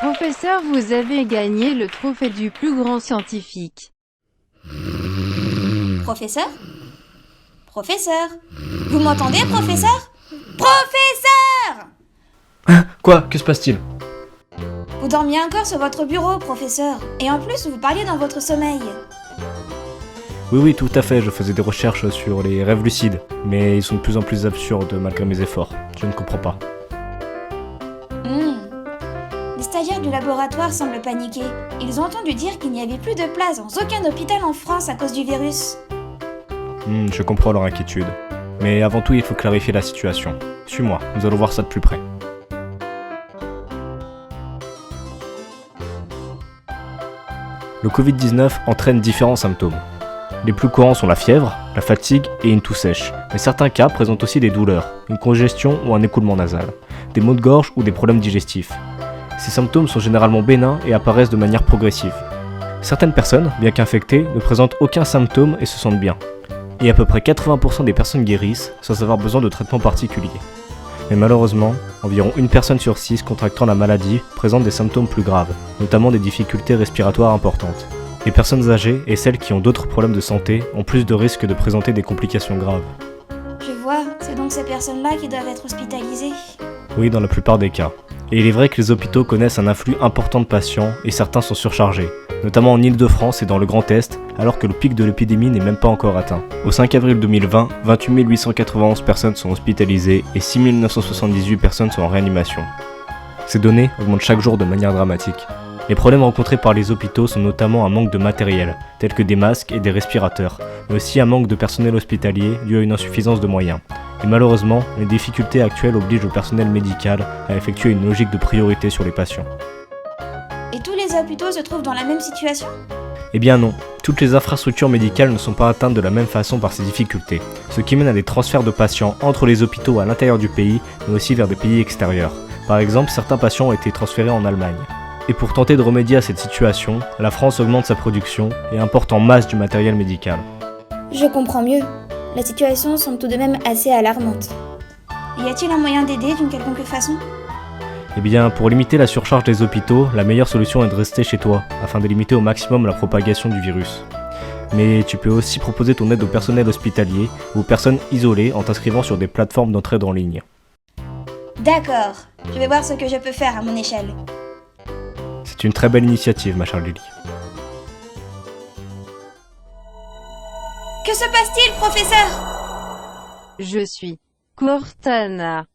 Professeur, vous avez gagné le trophée du plus grand scientifique. Professeur? Professeur? Vous m'entendez, professeur? Professeur! Quoi? Que se passe-t-il? Vous dormiez encore sur votre bureau, professeur. Et en plus, vous parliez dans votre sommeil. Oui, tout à fait, je faisais des recherches sur les rêves lucides, mais ils sont de plus en plus absurdes malgré mes efforts. Je ne comprends pas. Les stagiaires du laboratoire semblent paniquer. Ils ont entendu dire qu'il n'y avait plus de place dans aucun hôpital en France à cause du virus. Je comprends leur inquiétude. Mais avant tout, il faut clarifier la situation. Suis-moi, nous allons voir ça de plus près. Le Covid-19 entraîne différents symptômes. Les plus courants sont la fièvre, la fatigue et une toux sèche, mais certains cas présentent aussi des douleurs, une congestion ou un écoulement nasal, des maux de gorge ou des problèmes digestifs. Ces symptômes sont généralement bénins et apparaissent de manière progressive. Certaines personnes, bien qu'infectées, ne présentent aucun symptôme et se sentent bien. Et à peu près 80% des personnes guérissent sans avoir besoin de traitement particulier. Mais malheureusement, environ une personne sur 6 contractant la maladie présente des symptômes plus graves, notamment des difficultés respiratoires importantes. Les personnes âgées et celles qui ont d'autres problèmes de santé ont plus de risques de présenter des complications graves. Je vois, c'est donc ces personnes-là qui doivent être hospitalisées. Oui, dans la plupart des cas. Et il est vrai que les hôpitaux connaissent un afflux important de patients et certains sont surchargés, notamment en Île-de-France et dans le Grand Est, alors que le pic de l'épidémie n'est même pas encore atteint. Au 5 avril 2020, 28 891 personnes sont hospitalisées et 6 978 personnes sont en réanimation. Ces données augmentent chaque jour de manière dramatique. Les problèmes rencontrés par les hôpitaux sont notamment un manque de matériel, tel que des masques et des respirateurs, mais aussi un manque de personnel hospitalier dû à une insuffisance de moyens. Et malheureusement, les difficultés actuelles obligent le personnel médical à effectuer une logique de priorité sur les patients. Et tous les hôpitaux se trouvent dans la même situation? Eh bien non, toutes les infrastructures médicales ne sont pas atteintes de la même façon par ces difficultés, ce qui mène à des transferts de patients entre les hôpitaux à l'intérieur du pays, mais aussi vers des pays extérieurs. Par exemple, certains patients ont été transférés en Allemagne. Et pour tenter de remédier à cette situation, la France augmente sa production et importe en masse du matériel médical. Je comprends mieux. La situation semble tout de même assez alarmante. Y a-t-il un moyen d'aider d'une quelconque façon? Eh bien, pour limiter la surcharge des hôpitaux, la meilleure solution est de rester chez toi, afin de limiter au maximum la propagation du virus. Mais tu peux aussi proposer ton aide au personnel hospitalier ou aux personnes isolées en t'inscrivant sur des plateformes d'entraide en ligne. D'accord, je vais voir ce que je peux faire à mon échelle. C'est une très belle initiative, ma chère Lily. Que se passe-t-il, professeur? Je suis Cortana.